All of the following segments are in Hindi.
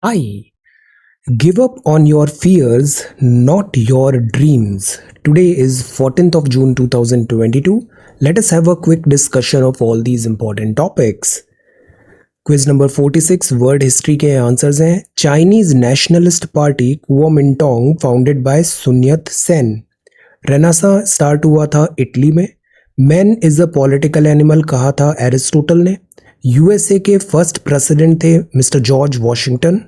Hi, give up on your fears, not your dreams. Today is 14th of June 2022. Let us have a quick discussion of all these important topics. Quiz number 46 world history के आंसर्स हैं. Chinese nationalist party Kuomintang founded by Sun Yat Sen. Renaissance start हुआ था इटली में. Man is a political animal कहा था एरिस्टोटल ने. यूएसए के फर्स्ट प्रेसिडेंट थे mister George Washington.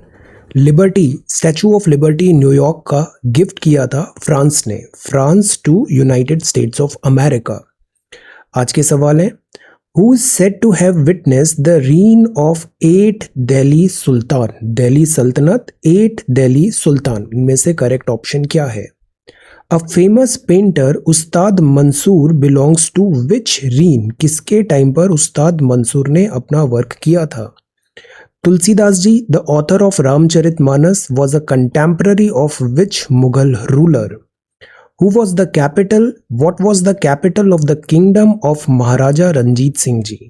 Liberty Statue of Liberty New York का गिफ्ट किया था फ्रांस ने, France to United States of America. आज के सवाल हैं, who is said to have witnessed the reign of 8 Delhi सुल्तान. दिल्ली सल्तनत, 8 दिल्ली सुल्तान. इनमें से करेक्ट ऑप्शन क्या है? अ famous painter Ustad Mansur belongs to which reign. किसके टाइम पर उस्ताद मंसूर ने अपना वर्क किया था? Tulsidas ji, the author of Ramcharitmanas, was a contemporary of which Mughal ruler? Who was the capital? What was the capital of the kingdom of Maharaja Ranjit Singh ji?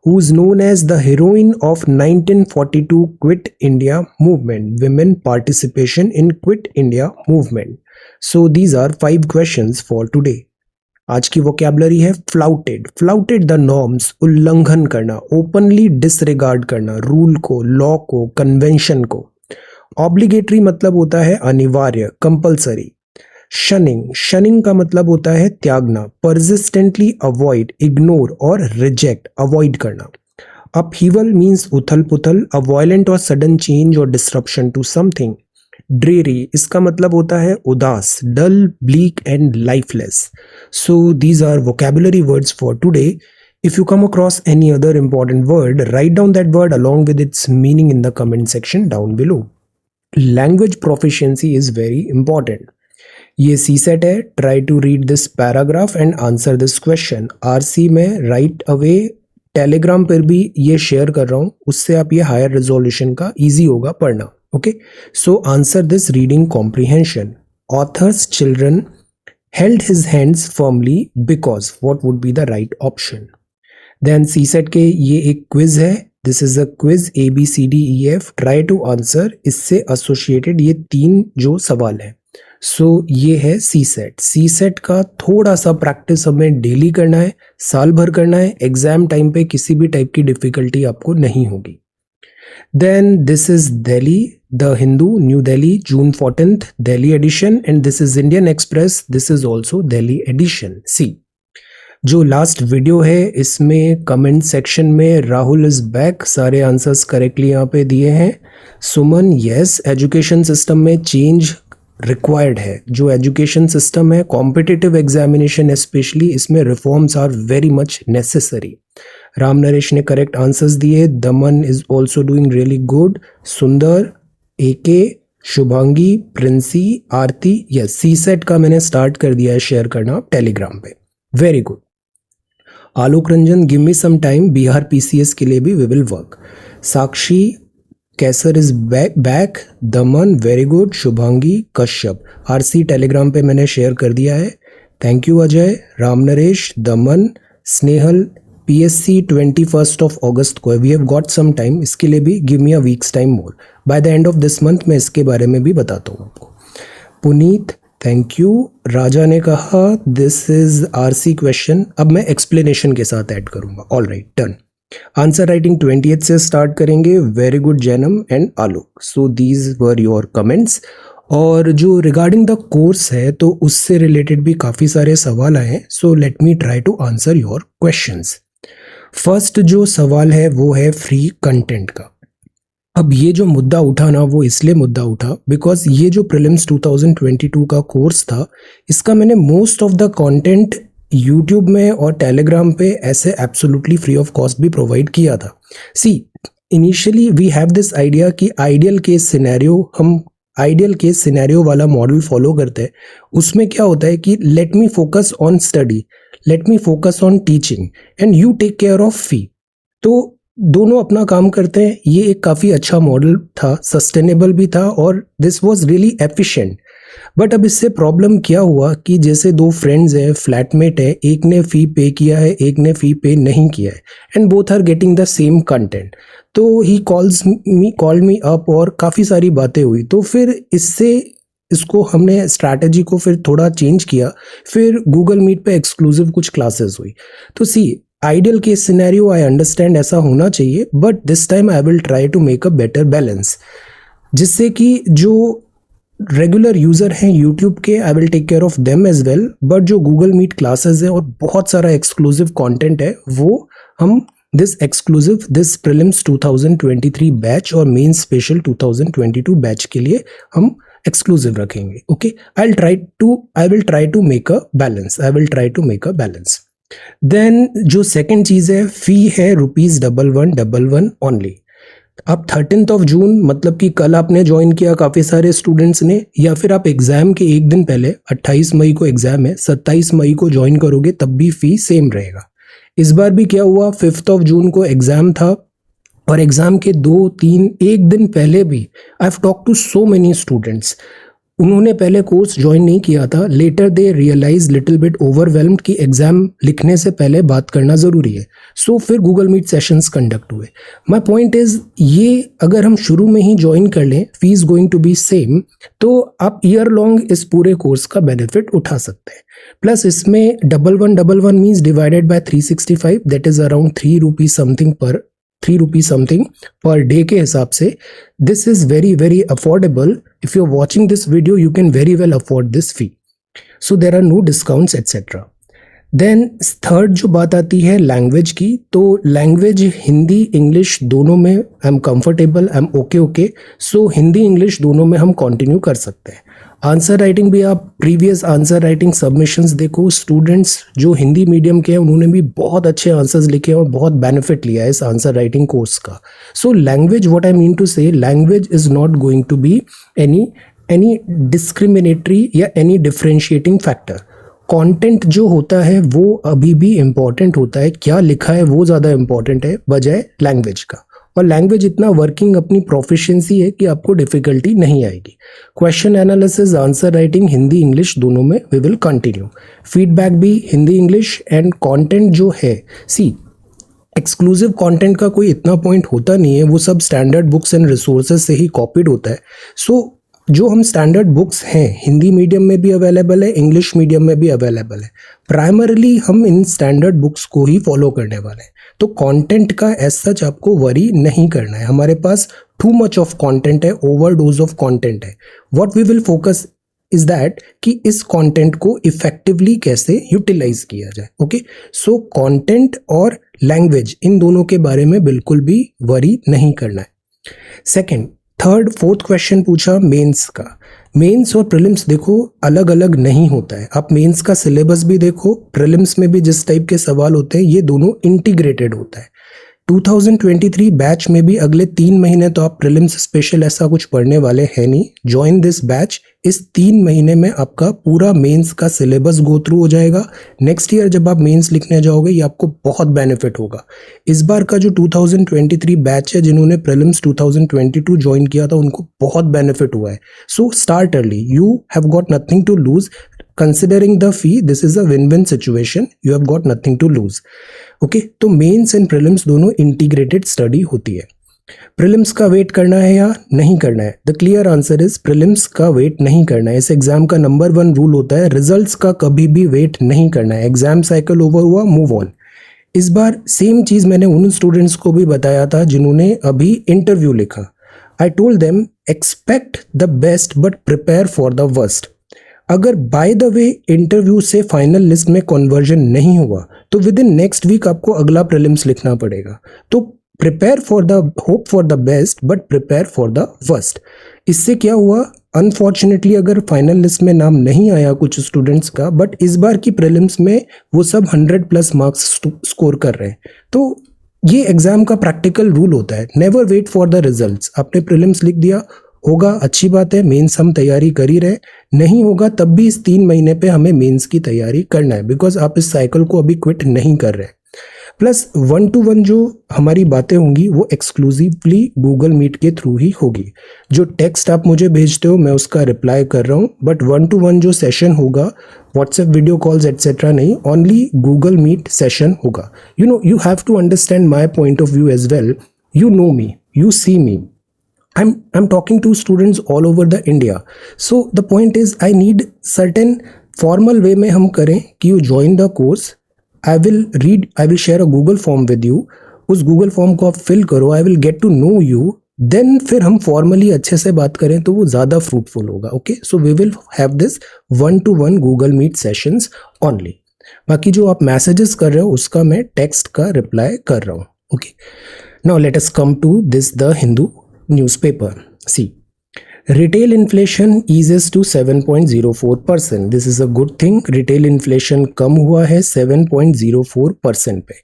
Who is known as the heroine of 1942 Quit India movement? Women participation in Quit India movement. So these are 5 questions for today. आज की वोकैबुलरी है फ्लाउटेड. फ्लाउटेड द नॉर्म्स, उल्लंघन करना, ओपनली डिसरिगार्ड करना, रूल को, लॉ को, कन्वेंशन को. ऑब्लिगेटरी मतलब होता है अनिवार्य, कंपल्सरी. शनिंग, शनिंग का मतलब होता है त्यागना. परसिस्टेंटली अवॉइड, इग्नोर और रिजेक्ट, अवॉइड करना. अपहीवल मीन्स उथल पुथल, अ वायलेंट और सडन चेंज और डिसरप्शन टू समथिंग. ड्रेरी, इसका मतलब होता है उदास, dull, bleak and lifeless. So these are vocabulary words for today. If you come across any other important word, write down that word along with its meaning in the comment section down below. Language proficiency is very important. ये CSET है. Try to read this paragraph and answer this question. RC में right away टेलीग्राम पर भी ये शेयर कर रहा हूँ, उससे आप ये हायर रेजोल्यूशन का इजी होगा पढ़ना. Okay, so answer this reading comprehension. Author's children held his hands firmly because. What would be the right option? Then CSET के ये एक quiz है. This is a quiz A B C D E F. Try to answer इससे associated ये 3 जो सवाल है. So ये है CSET. CSET का थोड़ा सा प्रैक्टिस हमें डेली करना है, साल भर करना है. एग्जाम टाइम पे किसी भी टाइप की डिफिकल्टी आपको नहीं होगी. Then this is Delhi, The Hindu, New Delhi, June 14th, Delhi edition, and this is Indian Express. This is also Delhi edition. See, जो लास्ट वीडियो है इसमें कमेंट सेक्शन में राहुल इज बैक, सारे आंसर्स करेक्टली यहाँ पे दिए हैं. सुमन, यस, एजुकेशन सिस्टम में चेंज रिक्वायर्ड है. जो एजुकेशन सिस्टम है, कॉम्पिटिटिव एग्जामिनेशन स्पेशली, इसमें reforms are very much necessary. Ram Naresh ने करेक्ट आंसर्स दिए. Daman is also doing really good. Sundar, AK, Shubhangi, Princy, Aarti, yes. CSAT का मैंने स्टार्ट कर दिया है शेयर करना टेलीग्राम पे. Very good. Alok Ranjan, give me some time, Bihar PCS के लिए भी we will work. Sakshi, Kaiser is back. Daman, very good. Shubhangi, Kashyap, आरसी टेलीग्राम पे मैंने शेयर कर दिया है. Thank you Ajay. Ram Naresh, Daman, Snehal, PSC 21st of August को है. We have got some time, इसके लिए भी give me a weeks time more. By the end of this month मैं इसके बारे में भी बताता हूँ आपको. Puneet, thank you. राजा ने कहा दिस इज RC क्वेश्चन. अब मैं एक्सप्लेनेशन के साथ ऐड करूंगा. All right, done. Answer writing 20th से स्टार्ट करेंगे. Very good Jainam and Alok. So these were your comments. और जो रिगार्डिंग द कोर्स है तो उससे रिलेटेड भी काफ़ी सारे सवाल आए हैं. So let me try to answer your questions. First जो सवाल है वो है फ्री कंटेंट का. अब ये जो मुद्दा उठा ना, वो इसलिए मुद्दा उठा बिकॉज ये जो प्रीलिम्स 2022 का कोर्स था, इसका मैंने most of the content YouTube में और टेलीग्राम पे ऐसे एब्सोल्युटली फ्री ऑफ कॉस्ट भी प्रोवाइड किया था. See, initially we have this idea कि आइडियल केस सिनेरियो वाला मॉडल फॉलो करते हैं. उसमें क्या होता है कि let me focus on study, let me focus on teaching and you take care of fee. तो दोनों अपना काम करते हैं. ये एक काफ़ी अच्छा मॉडल था, सस्टेनेबल भी था और this was really efficient. But अब इससे प्रॉब्लम क्या हुआ कि जैसे 2 फ्रेंड्स हैं, फ्लैटमेट है, एक ने फ़ी पे किया है, एक ने फ़ी पे नहीं किया है, and both are getting the same content. तो ही कॉल्ड मी अप और काफ़ी सारी बातें हुई। तो फिर इसको हमने स्ट्रैटेजी को फिर थोड़ा चेंज किया, फिर गूगल मीट पे एक्सक्लूसिव कुछ क्लासेस हुई। तो see ideal case scenario I understand ऐसा होना चाहिए, but this time I will try to make a better balance, जिससे कि जो रेगुलर यूज़र हैं यूट्यूब के I will take care of them as well, but जो गूगल मीट क्लासेस है और बहुत सारा एक्सक्लूसिव कंटेंट है वो हम दिस प्रीलिम्स 2023 बैच और मेन स्पेशल 2022 बैच के लिए हम एक्सक्लूसिव रखेंगे। Okay, I will try to make a balance. Then जो सेकंड चीज़ है, फी है ₹1111 ओनली। अब 13 जून मतलब कि कल आपने ज्वाइन किया काफ़ी सारे स्टूडेंट्स ने, या फिर आप एग्ज़ाम के एक दिन पहले 28 मई को एग्ज़ाम है, 27 मई को ज्वाइन करोगे तब भी फ़ी सेम रहेगा। इस बार भी क्या हुआ, 5 जून को एग्ज़ाम था और एग्ज़ाम के 2-3 एक दिन पहले भी I have talk to so many students, उन्होंने पहले कोर्स ज्वाइन नहीं किया था, later they realise little bit overwhelmed कि एग्जाम लिखने से पहले बात करना ज़रूरी है। सो फिर गूगल मीट सेशंस कंडक्ट हुए। माय पॉइंट इज़, ये अगर हम शुरू में ही ज्वाइन कर लें, fees going to be same, तो आप ईयर लॉन्ग इस पूरे कोर्स का बेनिफिट उठा सकते हैं। प्लस इसमें 1111 means divided by 365, that is around ₹3 something per day के हिसाब से। This is very very affordable. If you are watching this video you can very well afford this fee, so there are no discounts etcetera. Then third जो बात आती है लैंग्वेज की, तो लैंग्वेज हिंदी इंग्लिश दोनों में I am comfortable, I am okay. So Hindi English दोनों में हम कंटिन्यू कर सकते हैं। आंसर राइटिंग भी आप प्रीवियस आंसर राइटिंग सबमिशंस देखो, स्टूडेंट्स जो हिंदी मीडियम के हैं उन्होंने भी बहुत अच्छे आंसर्स लिखे हैं और बहुत बेनिफिट लिया है इस आंसर राइटिंग कोर्स का। So language, what I mean to say, language is not going to be any discriminatory या एनी डिफरेंशिएटिंग फैक्टर। कंटेंट जो होता है वो अभी भी इम्पॉर्टेंट होता है, क्या लिखा है वो ज़्यादा इम्पॉर्टेंट है बजाय लैंग्वेज का। और लैंग्वेज इतना वर्किंग अपनी प्रोफिशिएंसी है कि आपको डिफिकल्टी नहीं आएगी। Question analysis, answer writing Hindi English दोनों में वी विल कंटिन्यू। फीडबैक भी हिंदी इंग्लिश। एंड कंटेंट जो है, सी एक्सक्लूसिव कंटेंट का कोई इतना पॉइंट होता नहीं है, वो सब स्टैंडर्ड बुक्स एंड रिसोर्सेज से ही कॉपीड होता है। सो जो हम स्टैंडर्ड बुक्स हैं हिंदी मीडियम में भी अवेलेबल है, इंग्लिश मीडियम में भी अवेलेबल है, प्राइमरली हम इन स्टैंडर्ड बुक्स को ही फॉलो करने वाले हैं। तो कंटेंट का एज सच आपको वरी नहीं करना है। हमारे पास टू मच ऑफ कंटेंट है, ओवरडोज ऑफ कंटेंट है। What we will focus is that कि इस कंटेंट को इफेक्टिवली कैसे यूटिलाइज किया जाए। ओके, सो कंटेंट और लैंग्वेज इन दोनों के बारे में बिल्कुल भी वरी नहीं करना है। सेकेंड, थर्ड, फोर्थ क्वेश्चन पूछा मेंस का। मेंस और प्रीलिम्स देखो अलग अलग नहीं होता है। आप मेंस का सिलेबस भी देखो, प्रीलिम्स में भी जिस टाइप के सवाल होते हैं ये दोनों इंटीग्रेटेड होता है। 2023 बैच में भी अगले 3 महीने तो आप प्रीलिम्स स्पेशल ऐसा कुछ पढ़ने वाले हैं नहीं। ज्वाइन दिस बैच, इस 3 महीने में आपका पूरा मेंस का सिलेबस गो थ्रू हो जाएगा। नेक्स्ट ईयर जब आप मेंस लिखने जाओगे ये आपको बहुत बेनिफिट होगा। इस बार का जो 2023 बैच है, जिन्होंने प्रीलिम्स 2022 ज्वाइन किया था उनको बहुत बेनिफिट हुआ है। So start early, you have got nothing to lose. Considering the fee, this is a win-win situation. You have got nothing to lose. Okay, तो मेंस एंड प्रीलिम्स दोनों इंटीग्रेटेड स्टडी होती है। प्रीलिम्स का वेट करना है या नहीं करना है? The clear answer is prelims का वेट नहीं करना है। इस एग्जाम का नंबर 1 रूल होता है, रिजल्ट्स का कभी भी वेट नहीं करना है। एग्जाम साइकिल ओवर हुआ, मूव ऑन। इस बार सेम चीज मैंने उन स्टूडेंट्स को भी बताया था जिन्होंने अभी इंटरव्यू लिखा। I told them expect the best but prepare for the worst. अगर बाय द वे इंटरव्यू से फाइनल लिस्ट में कन्वर्जन नहीं हुआ तो विद इन नेक्स्ट वीक आपको अगला प्रीलिम्स लिखना पड़ेगा। तो prepare for the hope for the best but prepare for the worst. इससे क्या हुआ, अनफॉर्चुनेटली अगर फाइनल लिस्ट में नाम नहीं आया कुछ स्टूडेंट्स का, बट इस बार की प्रीलिम्स में वो सब 100+ मार्क्स स्कोर कर रहे हैं। तो ये एग्जाम का प्रैक्टिकल रूल होता है, never wait for the results. आपने प्रीलिम्स लिख दिया, होगा अच्छी बात है, मेंस हम तैयारी कर ही रहे, नहीं होगा तब भी इस 3 महीने पे हमें मेंस की तैयारी करना है, बिकॉज आप इस साइकिल को अभी क्विट नहीं कर रहे। प्लस 1-to-1 जो हमारी बातें होंगी वो एक्सक्लूसिवली गूगल मीट के थ्रू ही होगी। जो टेक्स्ट आप मुझे भेजते हो मैं उसका रिप्लाई कर रहा हूँ, बट 1-to-1 जो सेशन होगा, व्हाट्सएप वीडियो कॉल्स एट्सेट्रा नहीं, ओनली गूगल मीट सेशन होगा। You have to understand my point of view as well. You know me, you see me. I'm talking to students all over the India. So the point is I need certain formal way में हम करें कि you join the course. I will share a Google form with you. उस Google form को आप fill करो. I will get to know you. Then फिर हम formally अच्छे से बात करें तो वो ज़्यादा fruitful होगा. Okay, so we will have this 1-to-1 Google Meet sessions only. बाकी जो आप मैसेजेस कर रहे हो उसका मैं टेक्स्ट का रिप्लाई कर रहा हूँ. Okay, now let us come to this the Hindu newspaper. See, retail inflation eases to 7.04%. This is a good thing. Retail inflation कम हुआ है 7.04% पे,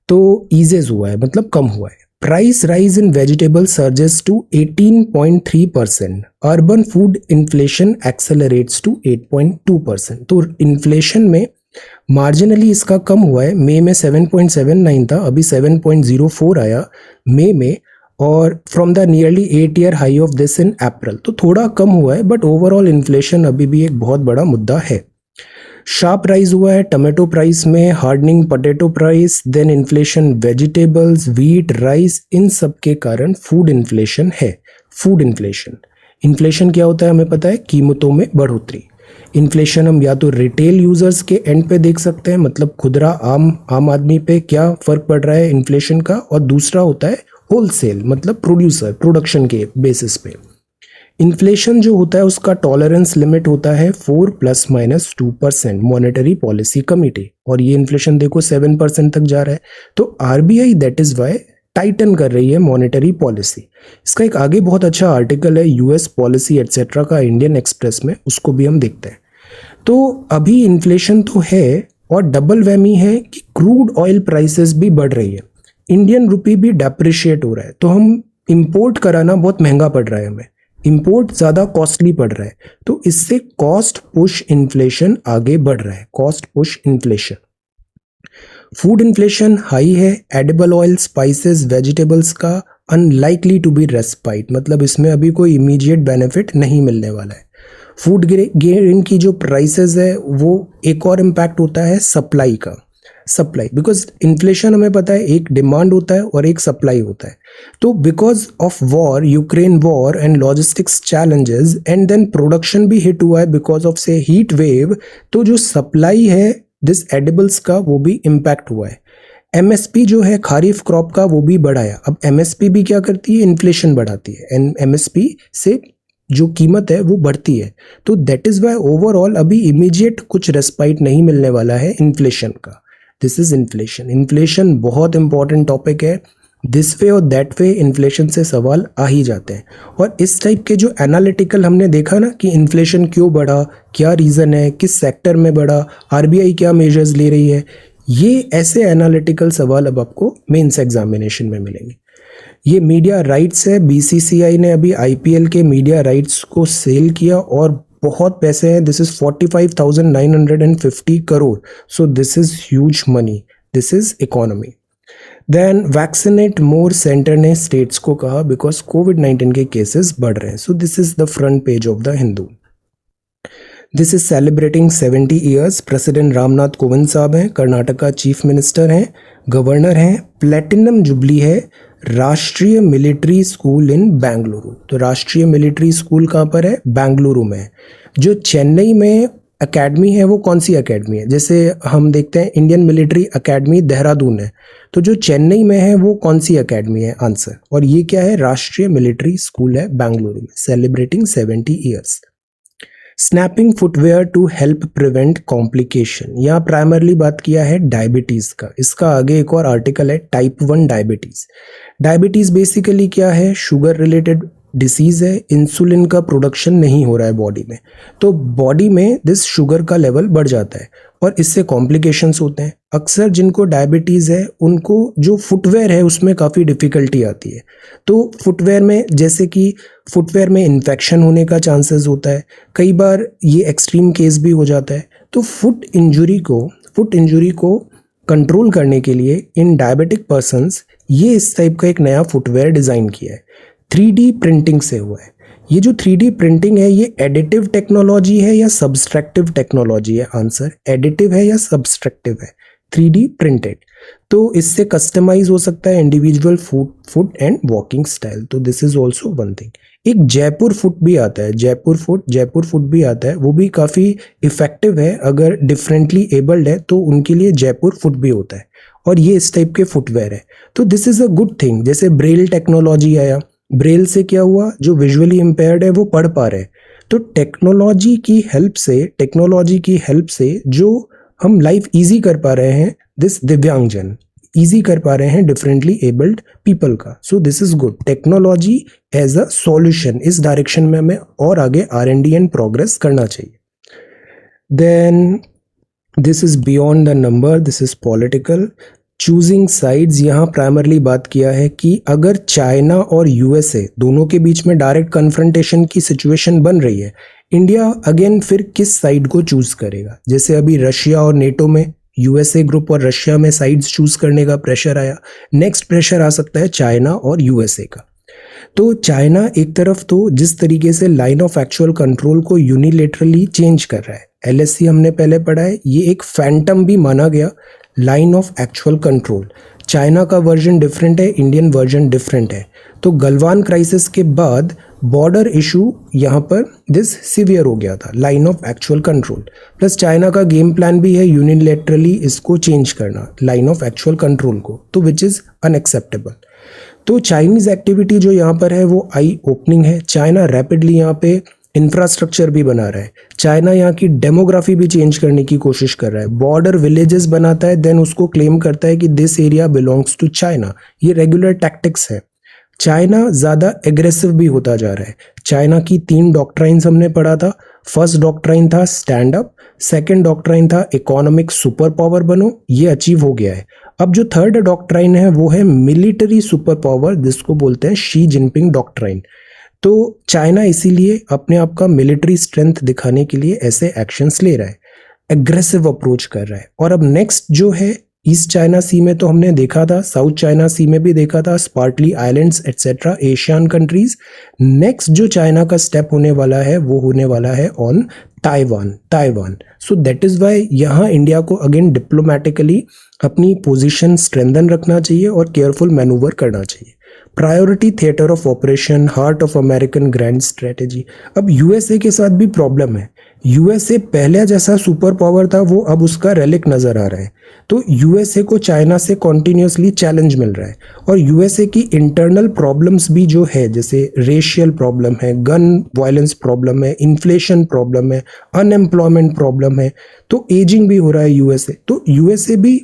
तो ईजेस हुआ है मतलब कम हुआ है. Price rise in vegetable surges to 18.3%. Urban food inflation accelerates to 8.2%. तो इन्फ्लेशन में मार्जिनली इसका कम हुआ है. मई में 7.79 था, अभी 7.04 आया मई में, और from the nearly 8-year high of this in April. तो थोड़ा कम हुआ है, बट ओवरऑल इन्फ्लेशन अभी भी एक बहुत बड़ा मुद्दा है. शार्प राइज हुआ है टोमेटो प्राइस में, hardening potato price, then inflation vegetables, wheat, rice, इन सब के कारण फूड इन्फ्लेशन है. फूड इन्फ्लेशन, इन्फ्लेशन क्या होता है हमें पता है, कीमतों में बढ़ोतरी. इन्फ्लेशन हम या तो रिटेल यूजर्स के एंड पे देख सकते हैं, मतलब खुदरा आम आदमी पे क्या फर्क पड़ रहा है इन्फ्लेशन का, और दूसरा होता है होलसेल, मतलब प्रोडक्शन के बेसिस पे. इन्फ्लेशन जो होता है उसका टॉलरेंस लिमिट होता है 4 ± 2% मॉनेटरी पॉलिसी कमिटी, और ये इन्फ्लेशन देखो 7% तक जा रहा है. तो RBI that is why tighten कर रही है मॉनेटरी पॉलिसी. इसका एक आगे बहुत अच्छा आर्टिकल है यूएस पॉलिसी एटसेट्रा का इंडियन एक्सप्रेस में, उसको भी हम देखते हैं. तो अभी इन्फ्लेशन तो है, और डबल वैमी है कि क्रूड ऑयल प्राइसेस भी बढ़ रही है, इंडियन रुपी भी डेप्रिशिएट हो रहा है. तो हम इंपोर्ट कराना बहुत महंगा पड़ रहा है, हमें इंपोर्ट ज़्यादा कॉस्टली पड़ रहा है. तो इससे कॉस्ट पुश इन्फ्लेशन आगे बढ़ रहा है, cost push inflation. Food inflation high है. एडिबल ऑयल, स्पाइसेस, वेजिटेबल्स का अनलाइकली टू बी रेस्पाइट, मतलब इसमें अभी कोई इमीडिएट बेनिफिट नहीं मिलने वाला है. फूड ग्रेन की जो प्राइसेस है वो एक और इम्पैक्ट होता है सप्लाई का. सप्लाई, बिकॉज इन्फ्लेशन हमें पता है एक डिमांड होता है और एक सप्लाई होता है. तो because of war, Ukraine war and logistics challenges, and then production भी हिट हुआ है बिकॉज ऑफ से हीट वेव, तो जो सप्लाई है दिस एडिबल्स का वो भी इम्पैक्ट हुआ है. एमएसपी जो है खारीफ क्रॉप का वो भी बढ़ाया. अब एमएसपी भी क्या करती है, इन्फ्लेशन बढ़ाती है, एंड एमएसपी से जो कीमत है वो बढ़ती है. तो दैट इज वाई ओवरऑल अभी इमीडिएट कुछ रेस्पाइट नहीं मिलने वाला है इन्फ्लेशन का. This is inflation. इन्फ्लेशन बहुत इंपॉर्टेंट टॉपिक है. दिस वे और दैट वे इन्फ्लेशन से सवाल आ ही जाते हैं. और इस टाइप के जो एनालिटिकल हमने देखा ना कि इन्फ्लेशन क्यों बढ़ा, क्या रीज़न है, किस सेक्टर में बढ़ा, आरबीआई क्या मेजर्स ले रही है, ये ऐसे एनालिटिकल सवाल अब आपको मेंस एग्जामिनेशन में मिलेंगे. ये मीडिया राइट्स है. बीसीसीआई ने अभी आईपीएल के मीडिया राइट्स को सेल किया और बहुत पैसे हैं. This is 45,950 crore. So this is huge money. This is economy. Then vaccinate more, centre ने स्टेट्स को कहा बिकॉज कोविड-19 के केसेस बढ़ रहे हैं. So this is the front page of the Hindu. This is celebrating 70 years. President Ramnath Kovind साहब हैं, कर्नाटका चीफ मिनिस्टर हैं, गवर्नर हैं. प्लेटिनम जुबली है राष्ट्रीय मिलिट्री स्कूल इन बेंगलुरु. तो राष्ट्रीय मिलिट्री स्कूल कहाँ पर है, बेंगलुरु में. जो चेन्नई में एकेडमी है वो कौन सी एकेडमी है, जैसे हम देखते हैं इंडियन मिलिट्री एकेडमी देहरादून है, तो जो चेन्नई में है वो कौन सी एकेडमी है, आंसर. और ये क्या है, राष्ट्रीय मिलिट्री स्कूल है बेंगलुरु में, celebrating 70 years. Snapping footwear to help prevent complication. यहाँ प्राइमरली बात किया है डायबिटीज का. इसका आगे एक और आर्टिकल है टाइप 1 डायबिटीज. डायबिटीज बेसिकली क्या है, शुगर रिलेटेड डिसीज है. इंसुलिन का प्रोडक्शन नहीं हो रहा है बॉडी में, तो बॉडी में दिस शुगर का लेवल बढ़ जाता है और इससे कॉम्प्लिकेशंस होते हैं. अक्सर जिनको डायबिटीज़ है उनको जो फुटवेयर है उसमें काफ़ी डिफ़िकल्टी आती है. तो फुटवेयर में जैसे कि फुटवेयर में इन्फेक्शन होने का चांसेस होता है, कई बार ये एक्सट्रीम केस भी हो जाता है. तो फुट इंजरी को कंट्रोल करने के लिए इन डायबिटिक पर्सन्स ये इस टाइप का एक नया फुटवेयर डिज़ाइन किया है. 3D प्रिंटिंग से हुआ है. ये जो 3D प्रिंटिंग है ये एडिटिव टेक्नोलॉजी है या सब्सट्रैक्टिव टेक्नोलॉजी है, आंसर एडिटिव है या सब्सट्रैक्टिव है. 3D प्रिंटेड, तो इससे कस्टमाइज हो सकता है individual foot and walking style. तो this is also one thing. एक जयपुर फुट भी आता है, जयपुर फुट भी आता है, वो भी काफ़ी इफेक्टिव है। अगर डिफरेंटली एबल्ड है तो उनके लिए जयपुर फुट भी होता है, और ये इस टाइप के फुटवेयर है। तो this is a good thing. जैसे ब्रेल टेक्नोलॉजी आया, ब्रेल से क्या हुआ, जो विजुअली इम्पेयर्ड है वो पढ़ पा रहे हैं। तो टेक्नोलॉजी की हेल्प से जो हम लाइफ इजी कर पा रहे हैं, दिस दिव्यांगजन इजी कर पा रहे हैं डिफरेंटली एबल्ड पीपल का। So this is good, technology as a solution. इस डायरेक्शन में हमें और आगे R&D एंड प्रोग्रेस करना चाहिए। Then this is beyond the number, this is political choosing sides. यहाँ प्राइमरली बात किया है कि अगर चाइना और USA दोनों के बीच में डायरेक्ट कन्फ्रंटेशन की सिचुएशन बन रही है, इंडिया अगेन फिर किस साइड को चूज करेगा। जैसे अभी रशिया और नेटो में USA ग्रुप और रशिया में साइड्स चूज करने का प्रेशर आया, नेक्स्ट प्रेशर आ सकता है चाइना और USA का। तो चाइना एक तरफ तो जिस तरीके से लाइन ऑफ एक्चुअल कंट्रोल को यूनिलेटरली चेंज कर रहा है, LSC हमने पहले पढ़ा है, ये एक फैंटम भी माना गया line of actual control. China का वर्जन डिफरेंट है, इंडियन वर्जन डिफरेंट है। तो गलवान क्राइसिस के बाद बॉर्डर इशू यहाँ पर दिस सीवियर हो गया था, line of actual control. Plus China का गेम प्लान भी है यूनिलेटरली इसको चेंज करना, लाइन ऑफ एक्चुअल कंट्रोल को, तो विच इज़ अनएक्सेप्टेबल। तो चाइनीज़ एक्टिविटी जो यहाँ पर है वो आई ओपनिंग है। चाइना रैपिडली यहाँ पे इंफ्रास्ट्रक्चर भी बना रहा है, चाइना यहाँ की डेमोग्राफी भी चेंज करने की कोशिश कर रहा है। बॉर्डर विलेजेस बनाता है, देन उसको क्लेम करता है कि this area belongs to China. ये रेगुलर टैक्टिक्स है। चाइना ज़्यादा एग्रेसिव भी होता जा रहा है। चाइना की 3 डॉक्ट्राइन्स हमने पढ़ा था। फर्स्ट डॉक्ट्राइन था स्टैंड अप, सेकेंड डॉक्ट्राइन था इकोनॉमिक सुपर पावर बनो, ये अचीव हो गया है। अब जो थर्ड डॉक्ट्राइन है वो है मिलिट्री सुपर पावर, जिसको बोलते हैं शी जिनपिंग डॉक्ट्राइन। तो चाइना इसीलिए अपने आप का मिलिट्री स्ट्रेंथ दिखाने के लिए ऐसे एक्शंस ले रहा है, एग्रेसिव अप्रोच कर रहा है। और अब नेक्स्ट जो है ईस्ट चाइना सी में तो हमने देखा था, साउथ चाइना सी में भी देखा था, Spratly islands etcetera, Asian countries. Next जो चाइना का स्टेप होने वाला है वो होने वाला है on Taiwan. So that is why यहाँ इंडिया को अगेन डिप्लोमेटिकली अपनी पोजीशन स्ट्रेंथन रखना चाहिए और केयरफुल मैनूवर करना चाहिए। Priority theatre of operation, heart of American grand strategy. अब USA के साथ भी प्रॉब्लम है। USA पहले जैसा सुपर पावर था वो अब उसका रेलिक नजर आ रहा है। तो USA को चाइना से कॉन्टिन्यूसली चैलेंज मिल रहा है, और USA की इंटरनल प्रॉब्लम्स भी जो है, जैसे रेशियल प्रॉब्लम है, गन वायलेंस प्रॉब्लम है, इन्फ्लेशन प्रॉब्लम है, अनएम्प्लॉयमेंट प्रॉब्लम है, तो एजिंग भी हो रहा है USA। तो USA भी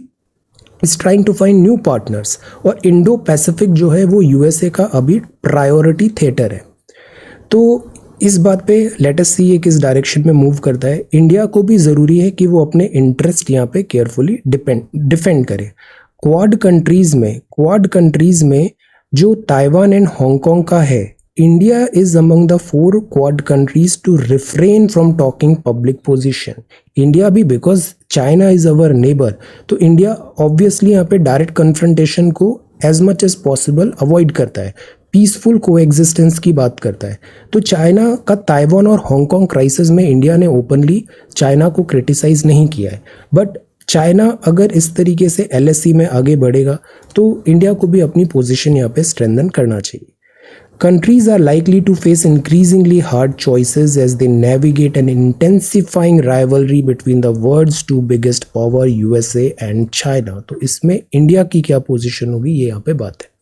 is trying to find new partners, और इंडो पैसिफिक जो है वो USA का अभी प्रायोरिटी थिएटर है। तो इस बात पे लेट अस सी ये किस डायरेक्शन में मूव करता है। इंडिया को भी ज़रूरी है कि वो अपने इंटरेस्ट यहाँ पे केयरफुली डिफेंड करे। क्वाड कंट्रीज में जो ताइवान एंड हांगकांग का है, India is among the 4 Quad countries to refrain from talking public position. India भी, because China is our neighbour, तो इंडिया ऑब्वियसली यहाँ पे डायरेक्ट कन्फ्रंटेशन को as much as possible avoid करता है, पीसफुल कोएग्जिस्टेंस की बात करता है। तो चाइना का ताइवान और हांगकांग क्राइसिस में इंडिया ने ओपनली चाइना को क्रिटिसाइज नहीं किया है, बट चाइना अगर इस तरीके से LSC में आगे बढ़ेगा तो इंडिया को भी अपनी पोजीशन यहाँ पे स्ट्रेंथन करना चाहिए। Countries are likely to face increasingly hard choices as they navigate an intensifying rivalry between the world's 2 biggest power, USA and China। तो इसमें इंडिया की क्या पोजीशन होगी, ये यहाँ पे बात है।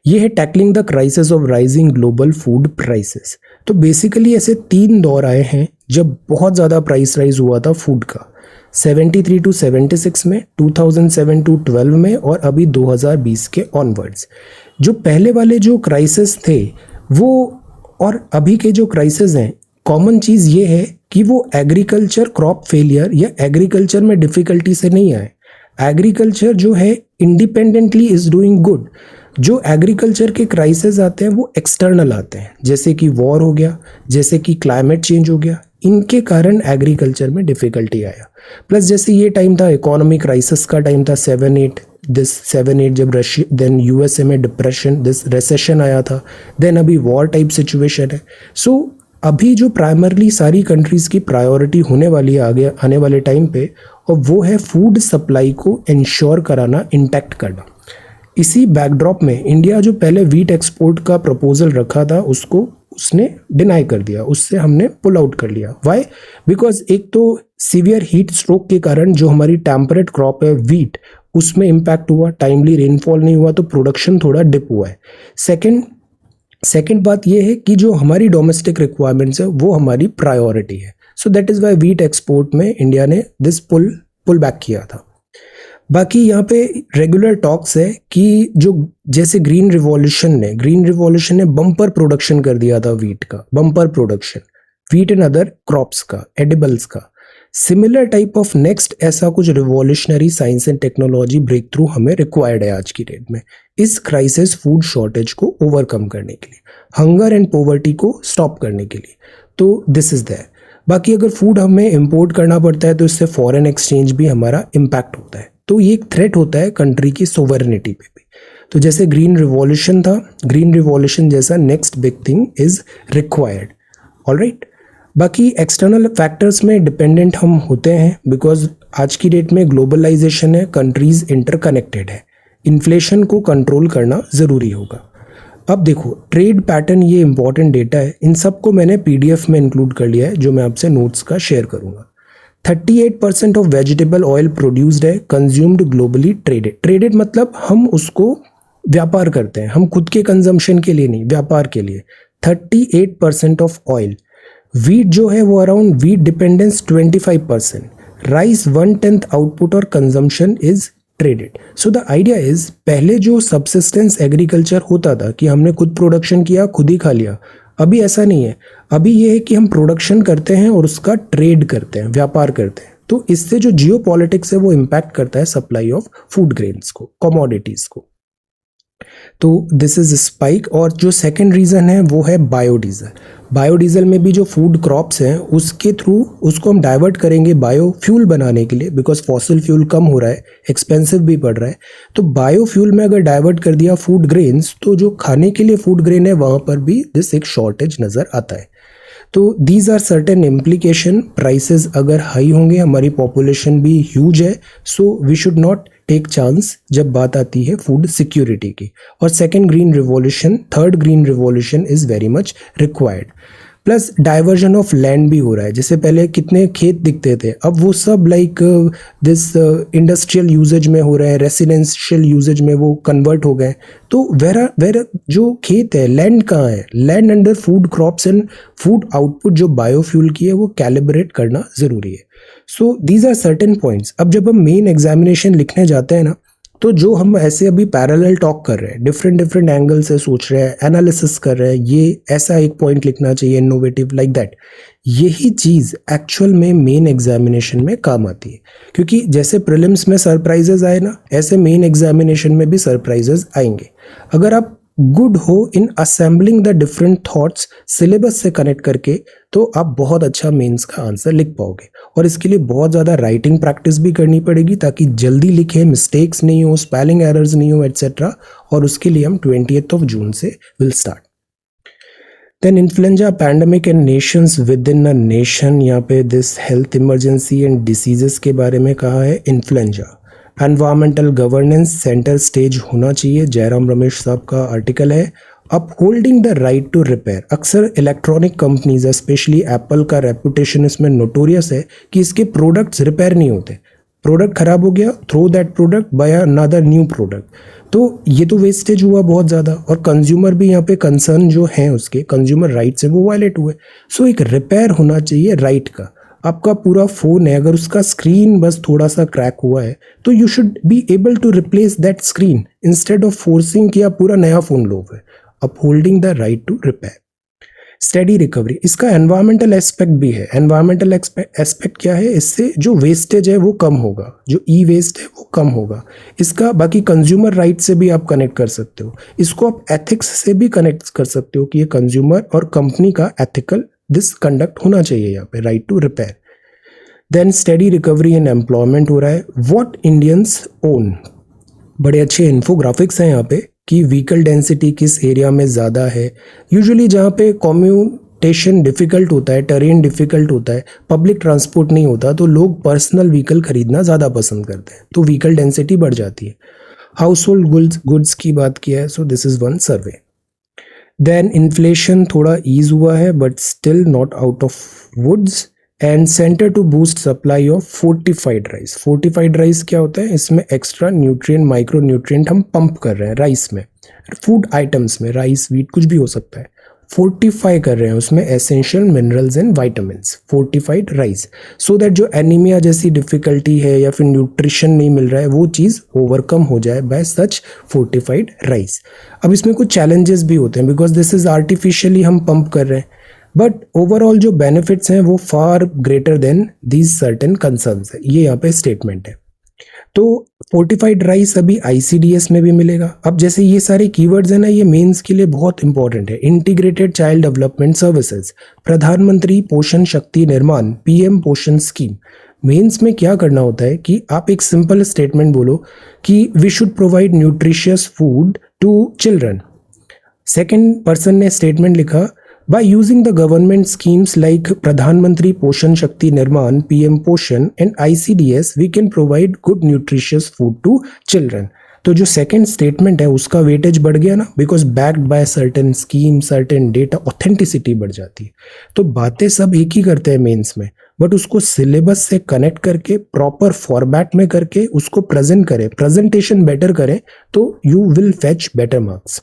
ये है tackling the crisis of rising global food prices. तो बेसिकली ऐसे 3 दौर आए हैं जब बहुत ज़्यादा प्राइस राइज हुआ था फूड का, 73 to 76 में, 2007 to 12 में, और अभी 2020 के ऑनवर्ड्स। जो पहले वाले जो क्राइसिस थे वो और अभी के जो क्राइसिस हैं, कॉमन चीज़ ये है कि वो एग्रीकल्चर क्रॉप फेलियर या एग्रीकल्चर में डिफ़िकल्टी से नहीं आए। एग्रीकल्चर जो है इंडिपेंडेंटली इज़ डूइंग गुड। जो एग्रीकल्चर के क्राइसिस आते हैं वो एक्सटर्नल आते हैं, जैसे कि वॉर हो गया, जैसे कि क्लाइमेट चेंज हो गया, इनके कारण एग्रीकल्चर में डिफ़िकल्टी आया। प्लस जैसे ये टाइम था इकोनॉमिक क्राइसिस का टाइम था, 7-8 जब रशिया देन USA में डिप्रेशन, दिस रिसेशन आया था, देन अभी वॉर टाइप सिचुएशन है। सो अभी जो प्राइमरली सारी कंट्रीज़ की प्रायोरिटी होने वाली है आगे आने वाले टाइम पे, और वो है फूड सप्लाई को इंश्योर कराना, इंटैक्ट करना। इसी बैकड्रॉप में इंडिया जो पहले वीट एक्सपोर्ट का प्रपोजल रखा था उसको उसने डिनाई कर दिया, उससे हमने पुल आउट कर लिया। वाई? बिकॉज एक तो सीवियर हीट स्ट्रोक के कारण जो हमारी टेम्परेट क्रॉप है वीट, उसमें इम्पैक्ट हुआ, टाइमली रेनफॉल नहीं हुआ तो प्रोडक्शन थोड़ा डिप हुआ है। सेकेंड बात यह है कि जो हमारी डोमेस्टिक रिक्वायरमेंट्स है वो हमारी प्रायोरिटी है। So that is why wheat export में इंडिया ने दिस पुल बैक किया था। बाकी यहाँ पे रेगुलर टॉक्स है कि जो जैसे ग्रीन रिवॉल्यूशन ने बम्पर प्रोडक्शन कर दिया था वीट का, bumper production wheat and other crops का, एडिबल्स का। सिमिलर टाइप ऑफ नेक्स्ट ऐसा कुछ revolutionary science and technology breakthrough हमें रिक्वायर्ड है आज की डेट में, इस क्राइसिस फूड शॉर्टेज को ओवरकम करने के लिए, हंगर एंड पॉवर्टी को स्टॉप करने के लिए। तो दिस इज देयर। बाकी अगर फूड हमें इंपोर्ट करना पड़ता है तो इससे फॉरेन एक्सचेंज भी हमारा इम्पैक्ट होता है, तो ये एक थ्रेट होता है कंट्री की सोवरेनिटी पे भी। तो जैसे ग्रीन रिवॉल्यूशन था, ग्रीन रिवॉल्यूशन जैसा next big thing is required. Alright, बाकी एक्सटर्नल फैक्टर्स में डिपेंडेंट हम होते हैं बिकॉज आज की डेट में ग्लोबलाइजेशन है, कंट्रीज इंटरकनेक्टेड है, इन्फ्लेशन को कंट्रोल करना ज़रूरी होगा। अब देखो ट्रेड पैटर्न, ये इंपॉर्टेंट डेटा है, इन सब को मैंने पीडीएफ में इंक्लूड कर लिया है जो मैं आपसे नोट्स का शेयर करूंगा। 38% ऑफ वेजिटेबल ऑयल प्रोड्यूस्ड है कंज्यूम्ड ग्लोबली ट्रेडेड मतलब हम उसको व्यापार करते हैं, हम खुद के कंजम्पशन के लिए नहीं, व्यापार के लिए। 38% ऑफ ऑयल। वीट जो है वो around wheat dependence 25%, rice 1/10 output और consumption is traded. So the idea is पहले जो सबसिस्टेंस एग्रीकल्चर होता था कि हमने खुद प्रोडक्शन किया खुद ही खा लिया, अभी ऐसा नहीं है। अभी ये है कि हम प्रोडक्शन करते हैं और उसका ट्रेड करते हैं, व्यापार करते हैं। तो इससे जो जियो पॉलिटिक्स है वो इम्पैक्ट करता है सप्लाई ऑफ फूड ग्रेन्स को, कमोडिटीज को। तो दिस इज स्पाइक। और जो सेकंड रीजन है वो है बायोडीजल। बायोडीजल में भी जो फूड क्रॉप्स हैं उसके थ्रू उसको हम डाइवर्ट करेंगे बायोफ्यूल बनाने के लिए, बिकॉज फॉसिल फ्यूल कम हो रहा है, एक्सपेंसिव भी पड़ रहा है। तो बायोफ्यूल में अगर डाइवर्ट कर दिया फूड ग्रेन्स, तो जो खाने के लिए फूड ग्रेन है वहाँ पर भी दिस एक शॉर्टेज नज़र आता है। तो these are certain implication. Prices अगर हाई होंगे, हमारी पॉपुलेशन भी ह्यूज है, so we should not take chance जब बात आती है फूड सिक्योरिटी की। और second green revolution, third green revolution is very much required. Plus diversion of land भी हो रहा है। जैसे पहले कितने खेत दिखते थे, अब वो सब लाइक दिस इंडस्ट्रियल यूजेज में हो रहे हैं, रेसिडेंशियल यूजेज में वो कन्वर्ट हो गए। तो वेर जो खेत है, लैंड कहाँ है, land under food crops and food output जो बायोफ्यूल की है वो कैलिब्रेट करना ज़रूरी है। So these are certain points. अब जब हम मेन एग्जामिनेशन लिखने जाते हैं ना, तो जो हम ऐसे अभी पैरेलल टॉक कर रहे हैं, डिफरेंट एंगल से सोच रहे हैं, एनालिसिस कर रहे हैं, ये ऐसा एक पॉइंट लिखना चाहिए, इनोवेटिव लाइक दैट, यही चीज़ एक्चुअल में मेन एग्जामिनेशन में काम आती है। क्योंकि जैसे प्रीलिम्स में सरप्राइजेज आए ना, ऐसे मेन एग्जामिनेशन में भी सरप्राइजेज आएंगे। अगर आप गुड हो in assembling the different thoughts syllabus से कनेक्ट करके, तो आप बहुत अच्छा मेंस का आंसर लिख पाओगे। और इसके लिए बहुत ज़्यादा राइटिंग प्रैक्टिस भी करनी पड़ेगी ताकि जल्दी लिखें, मिस्टेक्स नहीं हो, स्पेलिंग एरर्स नहीं हो, एट्सेट्रा। और उसके लिए हम 20th जून से will start. Then influenza pandemic and nations within a nation, यहाँ पे this health emergency and diseases के बारे में कहा है। Influenza environmental governance centre stage होना चाहिए, जयराम रमेश साहब का आर्टिकल है। Upholding the right to repair. अक्सर इलेक्ट्रॉनिक कंपनीज स्पेशली एप्पल का रेपुटेशन इसमें नोटोरियस है कि इसके प्रोडक्ट्स रिपेयर नहीं होते। प्रोडक्ट खराब हो गया, throw that product buy another new product. तो ये तो वेस्टेज हुआ बहुत ज़्यादा, और कंज्यूमर भी यहाँ पे कंसर्न जो हैं उसके कंज्यूमर राइट्स है वो वायलेट हुए। सो एक रिपेयर होना चाहिए राइट का। आपका पूरा फ़ोन है, अगर उसका स्क्रीन बस थोड़ा सा क्रैक हुआ है तो you should be able to replace that screen instead of forcing कि आप पूरा नया फ़ोन लो है। Upholding the right to repair. Steady recovery, इसका एनवायरमेंटल एस्पेक्ट भी है। एनवायरमेंटल एस्पेक्ट क्या है, इससे जो वेस्टेज है वो कम होगा, जो ई वेस्ट है वो कम होगा। इसका बाकी कंज्यूमर राइट से भी आप कनेक्ट कर सकते हो, इसको आप एथिक्स से भी कनेक्ट कर सकते हो कि ये कंज्यूमर और कंपनी का एथिकल दिस कंडक्ट होना चाहिए यहाँ पे, right to repair. Then steady recovery in employment हो रहा है। व्हाट इंडियंस ओन, बड़े अच्छे इन्फोग्राफिक्स हैं यहाँ पे कि व्हीकल डेंसिटी किस एरिया में ज़्यादा है। यूजुअली जहाँ पे ट्रांसपोर्टेशन डिफ़िकल्ट होता है, टेरेन डिफ़िकल्ट होता है, पब्लिक ट्रांसपोर्ट नहीं होता, तो लोग पर्सनल व्हीकल खरीदना ज़्यादा पसंद करते हैं, तो व्हीकल डेंसिटी बढ़ जाती है। हाउस होल्ड गुड्स की बात किया है, so this is one survey. Then inflation थोड़ा ईज हुआ है but still not out of woods. And centre to boost supply of fortified rice. Fortified rice क्या होता है? इसमें एक्स्ट्रा न्यूट्रिएंट, माइक्रो न्यूट्रिएंट हम पंप कर रहे हैं राइस में, फूड आइटम्स में, राइस वीट कुछ भी हो सकता है, फोर्टिफाई कर रहे हैं उसमें essential minerals and vitamins, fortified rice, so that जो एनीमिया जैसी डिफिकल्टी है या फिर न्यूट्रिशन नहीं मिल रहा है वो चीज़ ओवरकम हो जाए बाय सच फोर्टिफाइड राइस। अब इसमें कुछ चैलेंजेस भी होते हैं बिकॉज दिस इज आर्टिफिशियली हम पंप कर रहे हैं, बट ओवरऑल जो बेनिफिट्स हैं वो far greater than these certain concerns है, ये यहाँ पे स्टेटमेंट है। तो फोर्टिफाइड राइस अभी आईसीडीएस में भी मिलेगा। अब जैसे ये सारे कीवर्ड्स हैं ना, ये मेंस के लिए बहुत इंपॉर्टेंट है। इंटीग्रेटेड चाइल्ड डेवलपमेंट सर्विसेज, प्रधानमंत्री पोषण शक्ति निर्माण, पीएम पोषण स्कीम। मेंस में क्या करना होता है कि आप एक सिंपल स्टेटमेंट बोलो कि we should provide nutritious food to children. Second person ने स्टेटमेंट लिखा, by using the government schemes like Pradhan Mantri Poshan Shakti Nirman, PM Poshan and ICDS, we can provide good nutritious food to children. तो जो सेकेंड स्टेटमेंट है उसका वेटेज बढ़ गया ना, because backed by certain scheme, certain data, authenticity बढ़ जाती है। तो बातें सब एक ही करते हैं मेंस में, बट उसको सिलेबस से कनेक्ट करके प्रॉपर फॉर्मेट में करके उसको प्रेजेंट करें, प्रेजेंटेशन बेटर करें, तो you will fetch better marks.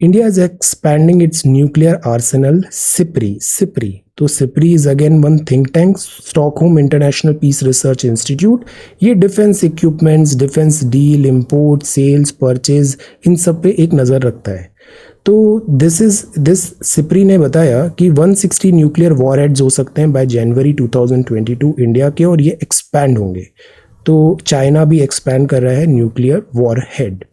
India is expanding its nuclear arsenal, SIPRI. तो SIPRI is again one think tank, Stockholm International Peace Research Institute। ये defence equipments, defence deal, import, sales, purchase, इन सब पे एक नज़र रखता है। तो दिस SIPRI ने बताया कि 160 न्यूक्लियर वॉर हेड्स हो सकते हैं बाय जनवरी 2022 इंडिया के, और ये एक्सपैंड होंगे। तो चाइना भी एक्सपैंड कर रहा है न्यूक्लियर वॉर हेड।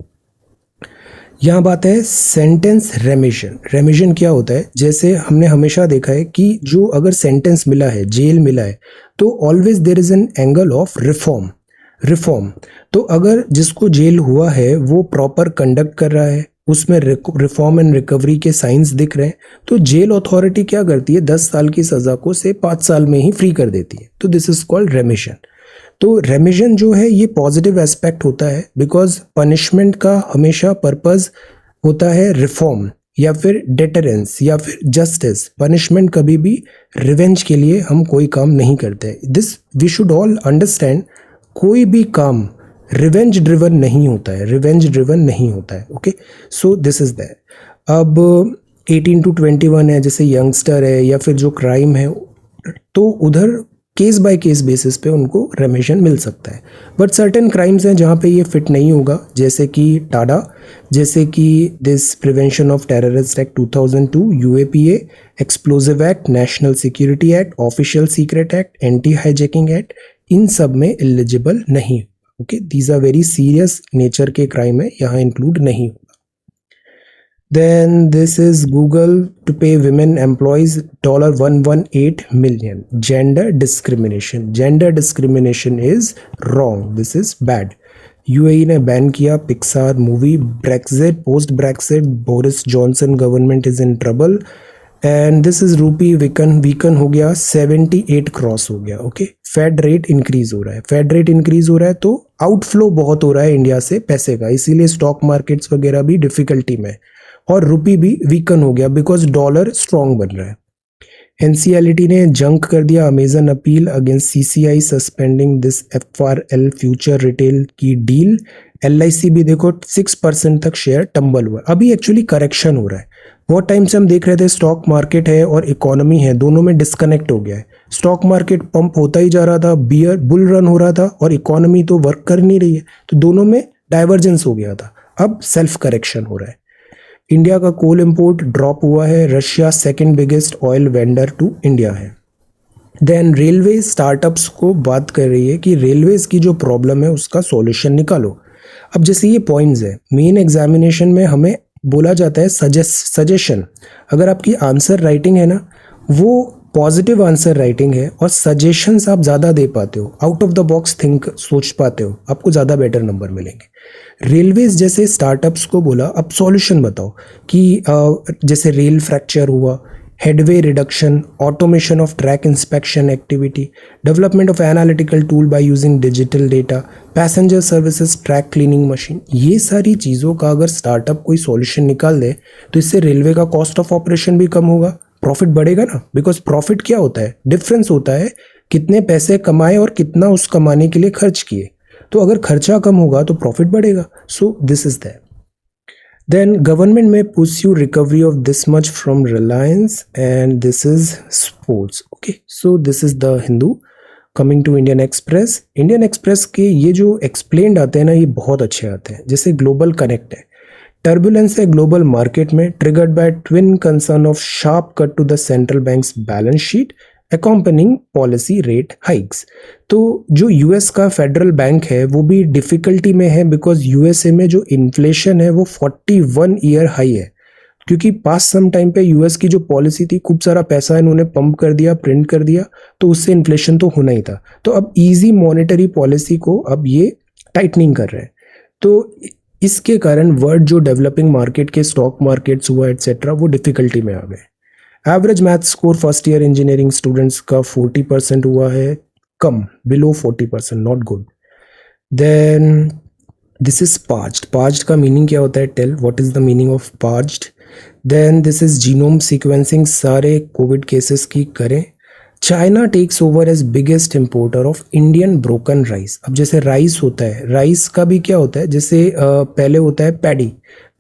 यहाँ बात है सेंटेंस रेमिशन। रेमिशन क्या होता है? जैसे हमने हमेशा देखा है कि जो अगर सेंटेंस मिला है, जेल मिला है, तो always there is an angle of reform. तो अगर जिसको जेल हुआ है वो प्रॉपर कंडक्ट कर रहा है, उसमें रिफॉर्म एंड रिकवरी के साइंस दिख रहे हैं, तो जेल अथॉरिटी क्या करती है, 10 साल की सजा को से 5 साल में ही फ्री कर देती है। तो दिस इज कॉल्ड रेमिशन। तो रेमिशन जो है ये पॉजिटिव एस्पेक्ट होता है, बिकॉज पनिशमेंट का हमेशा पर्पस होता है रिफॉर्म या फिर डेटरेंस या फिर जस्टिस। पनिशमेंट कभी भी रिवेंज के लिए हम कोई काम नहीं करते। This we should all understand, कोई भी काम रिवेंज ड्रिवन नहीं होता है, okay. So this is that. अब 18 to 21 है, जैसे यंगस्टर है या फिर जो क्राइम है, तो उधर केस बाय केस बेसिस पे उनको रेमिशन मिल सकता है। बट सर्टेन क्राइम्स हैं जहाँ पे ये फिट नहीं होगा, जैसे कि टाडा, जैसे कि this prevention of terrorist act 2002, UAPA, explosive act, national security act, official secret act, anti hijacking act, इन सब में एलिजिबल नहीं। Okay, these are very serious nature के क्राइम है, यहाँ इंक्लूड नहीं। Then this is Google to pay women employees $118 million. Gender discrimination is wrong. This is bad. UAE ने बैन किया Pixar movie. Brexit, post Brexit Boris Johnson government is in trouble. And this is रूपी वीकन हो गया, 78 क्रॉस हो गया। ओके, फेड रेट इंक्रीज हो रहा है, तो आउटफ्लो बहुत हो रहा है इंडिया से पैसे का, इसीलिए स्टॉक मार्केट्स वगैरह भी डिफिकल्टी में, और रुपी भी वीकन हो गया बिकॉज डॉलर स्ट्रॉन्ग बन रहा है। एनसीएलटी ने जंक कर दिया Amazon appeal against CCI suspending this FRL Future Retail की डील। एलआईसी भी देखो 6% तक शेयर टंबल हुआ। अभी एक्चुअली करेक्शन हो रहा है। बहुत टाइम से हम देख रहे थे स्टॉक मार्केट है और इकोनॉमी है, दोनों में डिस्कनेक्ट हो गया है। स्टॉक मार्केट पंप होता ही जा रहा था, बुल रन हो रहा था, और इकोनॉमी तो वर्क कर नहीं रही है, तो दोनों में डाइवर्जेंस हो गया था। अब सेल्फ करेक्शन हो रहा है। इंडिया का कोल इंपोर्ट ड्रॉप हुआ है। Russia second biggest oil vendor to India है। देन रेलवे स्टार्टअप्स को बात कर रही है कि रेलवेज की जो प्रॉब्लम है उसका सॉल्यूशन निकालो। अब जैसे ये पॉइंट्स है, मेन एग्जामिनेशन में हमें बोला जाता है सजेशन। अगर आपकी आंसर राइटिंग है ना, वो पॉजिटिव आंसर राइटिंग है और सजेशंस आप ज़्यादा दे पाते हो, out of the box think सोच पाते हो, आपको ज़्यादा बेटर नंबर मिलेंगे। रेलवेज जैसे स्टार्टअप्स को बोला अब सॉल्यूशन बताओ कि जैसे रेल फ्रैक्चर हुआ, headway reduction, automation of track inspection activity, development of analytical tool by using digital data, passenger services track cleaning machine। ये सारी चीज़ों का अगर स्टार्टअप कोई सॉल्यूशन निकाल दे तो इससे रेलवे का कॉस्ट ऑफ ऑपरेशन भी कम होगा, प्रॉफिट बढ़ेगा ना। बिकॉज प्रॉफिट क्या होता है, डिफरेंस होता है कितने पैसे कमाए और कितना उस कमाने के लिए खर्च किए। तो अगर खर्चा कम होगा तो प्रॉफिट बढ़ेगा। सो this is that. Then government may pursue recovery of this much from Reliance, and this is sports. Okay, so this is the Hindu. Coming to Indian Express, Indian Express के ये जो explained आते हैं ना, ये बहुत अच्छे आते हैं। जैसे ग्लोबल कनेक्ट है, टर्बुलेंस है ग्लोबल मार्केट में, triggered by twin concern of sharp cut to the central banks balance sheet accompanying policy rate hikes. तो जो यूएस का फेडरल बैंक है वो भी डिफिकल्टी में है, बिकॉज यूएसए में जो इन्फ्लेशन है वो 41 ईयर हाई है, क्योंकि पास सम टाइम पे यूएस की जो पॉलिसी थी, खूब सारा पैसा इन्होंने पंप कर दिया, प्रिंट कर दिया, तो उससे इन्फ्लेशन तो होना ही था। तो अब इजी मॉनेटरी पॉलिसी को अब ये टाइटनिंग कर रहे हैं, तो इसके कारण वर्ल्ड जो डेवलपिंग मार्केट के स्टॉक मार्केट्स हुआ एटसेट्रा वो डिफिकल्टी में आ गए। Average math score first year engineering students का 40% हुआ है, कम, below 40%, not good. Then this is purged. Purged का मीनिंग क्या होता है, tell what is the meaning of purged. Then this is genome sequencing, सारे कोविड केसेस की करें। China takes over as biggest importer of Indian broken rice. अब जैसे राइस होता है, राइस का भी क्या होता है, जैसे पहले होता है पैडी,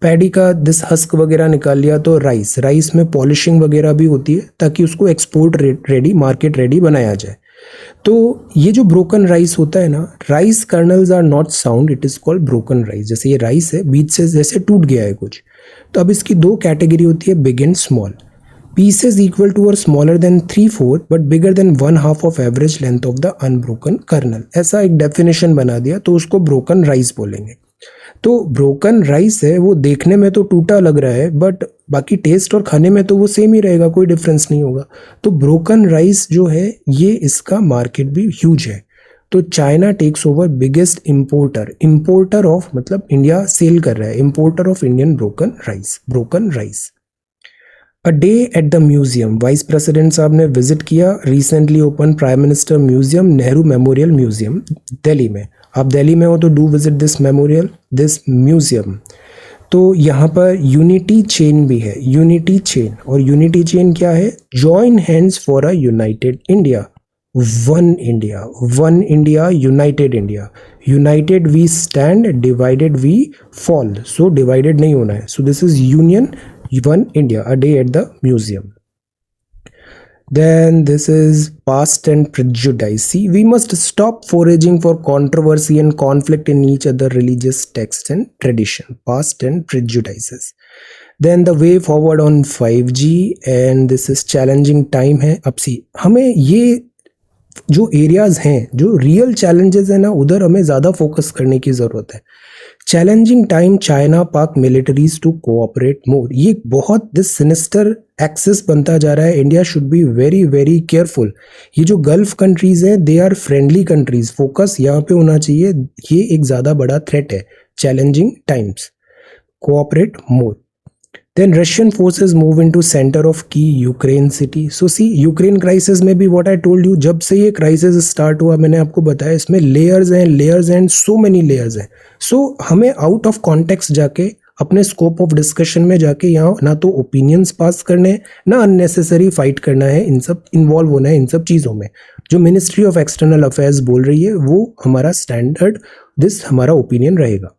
पैडी का दिस हस्क वगैरह निकाल लिया तो राइस, राइस में पॉलिशिंग वगैरह भी होती है ताकि उसको एक्सपोर्ट रेडी, मार्केट रेडी बनाया जाए। तो ये जो ब्रोकन राइस होता है ना, rice kernels are not sound, it is called broken rice. जैसे ये राइस है, बीच से जैसे टूट गया है कुछ, तो अब इसकी दो कैटेगरी होती है, big and small. Pieces equal to और smaller than 3/4 but bigger than 1/2 of average length of the unbroken kernel, ऐसा एक डेफिनेशन बना दिया, तो उसको ब्रोकन राइस बोलेंगे। तो ब्रोकन राइस है वो देखने में तो टूटा लग रहा है, बट बाकी टेस्ट और खाने में तो वो सेम ही रहेगा, कोई डिफरेंस नहीं होगा। तो ब्रोकन राइस जो है ये, इसका मार्केट भी ह्यूज है। तो China takes over biggest importer of, मतलब इंडिया सेल कर रहा है, importer of Indian broken rice. A day at the museum, vice president साहब ने विजिट किया recently open prime minister museum, Nehru memorial museum Delhi में। आप दिल्ली में हो तो डू विजिट दिस म्यूजियम। तो यहाँ पर यूनिटी चेन भी है, यूनिटी चेन। और यूनिटी चेन क्या है, join hands for a united India, one India, united India. United we stand, divided we fall, so divided नहीं होना है। So this is union, one India, a day at the museum. Then this is past and prejudice. See, we must stop foraging for controversy and conflict in each other religious texts and tradition, past and prejudices. Then the way forward on 5G, and this is challenging time है। अब सी हमें ये जो एरियाज हैं, जो रियल चैलेंजेस हैं ना, उधर हमें ज़्यादा फोकस करने की ज़रूरत है। Challenging time, China Pak militaries to cooperate more. ये बहुत दिस सिनिस्टर एक्सेस बनता जा रहा है, India should be very very careful. ये जो गल्फ कंट्रीज हैं, they are friendly countries, focus यहाँ पे होना चाहिए, ये एक ज़्यादा बड़ा थ्रेट है। Challenging times, cooperate more. Then Russian forces move into center of key Ukraine city. So see, Ukraine crisis में भी what I told you, जब से ये क्राइसिस स्टार्ट हुआ मैंने आपको बताया, इसमें लेयर्स हैं, सो मेनी लेयर्स हैं। सो हमें आउट ऑफ कॉन्टेक्स्ट जाके, अपने स्कोप ऑफ डिस्कशन में जाके यहाँ ना तो ओपिनियंस पास करने, ना अननेसेसरी फाइट करना है, इन सब इन्वॉल्व होना है इन सब चीज़ों में। जो मिनिस्ट्री ऑफ एक्सटर्नल अफेयर्स बोल रही है वो हमारा स्टैंडर्ड, दिस हमारा ओपिनियन रहेगा।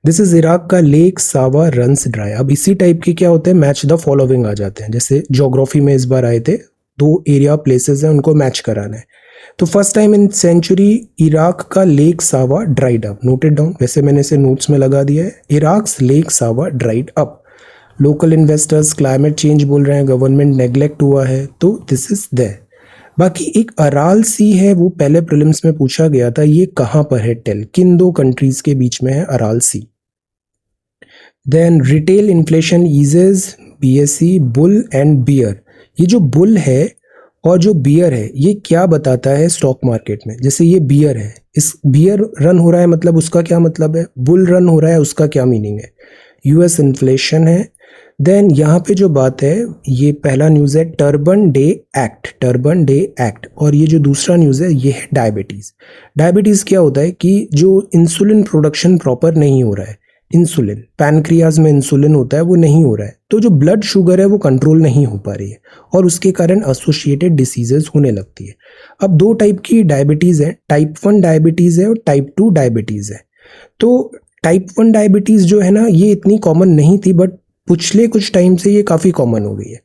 दिस इज इराक का लेक सावा रन्स ड्राई। अब इसी टाइप के क्या होते हैं, मैच द फॉलोइंग आ जाते हैं। जैसे ज्योग्राफी में इस बार आए थे, 2 एरिया प्लेसेस हैं, उनको मैच कराना है। तो first time in century Iraq का lake Sawa dried up, noted down, वैसे मैंने इसे नोट्स में लगा दिया है। Iraq's lake Sawa dried up. Local investors climate change बोल रहे हैं, गवर्नमेंट नेग्लेक्ट हुआ है, तो दिस इज देयर। बाकी एक अराल सी है, वो पहले प्रीलिम्स में पूछा गया था, ये कहाँ पर है, टेल, किन 2 कंट्रीज के बीच में है Aral Sea. Then retail inflation eases, BSE, bull and bear. ये जो बुल है और जो बियर है, ये क्या बताता है स्टॉक मार्केट में। जैसे ये बियर है, इस बियर रन हो रहा है, मतलब उसका क्या मतलब है, बुल रन हो रहा है, उसका क्या मीनिंग है। यूएस इन्फ्लेशन है, देन यहाँ पे जो बात है, ये पहला न्यूज़ है टर्बन डे एक्ट, और ये जो दूसरा न्यूज़ है ये है डायबिटीज़। डायबिटीज़ क्या होता है कि जो इंसुलिन प्रोडक्शन प्रॉपर नहीं हो रहा है, इंसुलिन पैनक्रियाज में इंसुलिन होता है वो नहीं हो रहा है, तो जो ब्लड शुगर है वो कंट्रोल नहीं हो पा रही है और उसके कारण एसोसिएटेड डिसीजेस होने लगती है। अब दो टाइप की डायबिटीज़ है, टाइप 1 डायबिटीज़ है और टाइप 2 डायबिटीज़ है। तो टाइप 1 डायबिटीज़ जो है ना, ये इतनी कॉमन नहीं थी, बट पिछले कुछ टाइम से ये काफ़ी कॉमन हो गई है।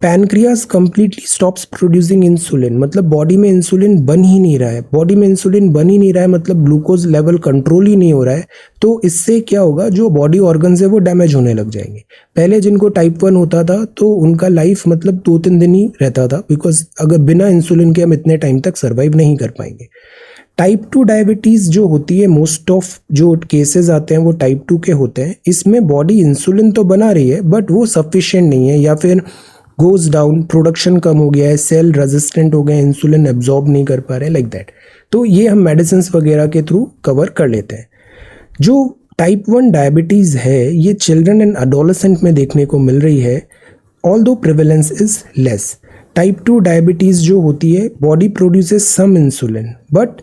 Pancreas completely stops producing insulin, मतलब बॉडी में इंसुलिन बन ही नहीं रहा है, बॉडी में इंसुलिन बन ही नहीं रहा है, मतलब ग्लूकोज लेवल कंट्रोल ही नहीं हो रहा है। तो इससे क्या होगा, जो बॉडी ऑर्गन्स है वो डैमेज होने लग जाएंगे। पहले जिनको टाइप 1 होता था तो उनका लाइफ मतलब 2-3 दिन ही रहता था, बिकॉज अगर बिना इंसुलिन के हम इतने टाइम तक सर्वाइव नहीं कर पाएंगे। टाइप 2 डायबिटीज़ जो होती है, मोस्ट ऑफ जो केसेस आते हैं वो टाइप 2 के होते हैं। इसमें बॉडी इंसुलिन तो बना रही है बट वो सफिशिएंट नहीं है, या फिर गोज डाउन, प्रोडक्शन कम हो गया है, सेल रेजिस्टेंट हो गए, इंसुलिन एब्जॉर्ब नहीं कर पा रहे, लाइक दैट। तो ये हम मेडिसिन वगैरह के थ्रू कवर कर लेते हैं। जो टाइप 1 डायबिटीज़ है ये चिल्ड्रन एंड एडोलेसेंट में देखने को मिल रही है, although prevalence is less. Type 2 diabetes जो होती है, body produces some insulin, but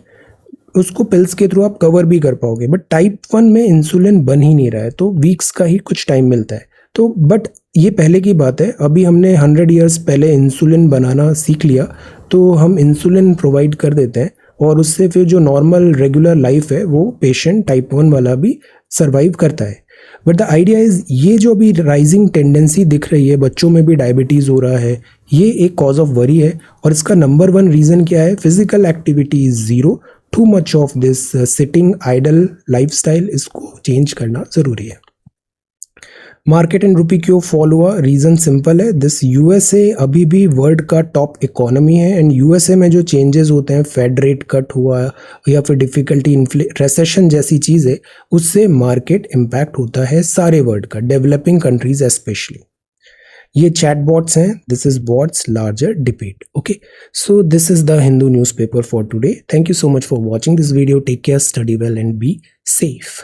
उसको पिल्स के थ्रू आप कवर भी कर पाओगे। बट टाइप 1 में इंसुलिन बन ही नहीं रहा है, तो वीक्स का ही कुछ टाइम मिलता है। तो बट ये पहले की बात है, अभी हमने 100 ईयर्स पहले इंसुलिन बनाना सीख लिया, तो हम इंसुलिन प्रोवाइड कर देते हैं और उससे फिर जो नॉर्मल रेगुलर लाइफ है वो पेशेंट टाइप 1 वाला भी सर्वाइव करता है। बट द आइडिया इज, ये जो अभी राइजिंग टेंडेंसी दिख रही है, बच्चों में भी डायबिटीज़ हो रहा है, ये एक कॉज ऑफ वरी है। और इसका नंबर 1 रीज़न क्या है, physical activity is zero, to much of this sitting idle lifestyle, इसको चेंज करना ज़रूरी है। मार्केट एंड रुपी क्यों फॉल हुआ, रीज़न सिंपल है, दिस यूएसए अभी भी वर्ल्ड का टॉप इकोनॉमी है, एंड यूएसए में जो चेंजेस होते हैं, फेड रेट कट हुआ या फिर डिफिकल्टी, रेसेशन जैसी चीज़ें, उससे मार्केट इम्पैक्ट होता है सारे वर्ल्ड का, डेवलपिंग कंट्रीज स्पेशली। ये चैट बॉट्स हैं, this is bots larger debate. Okay, so this is the Hindu newspaper for today. Thank you so much for watching this video, take care, study well and be safe.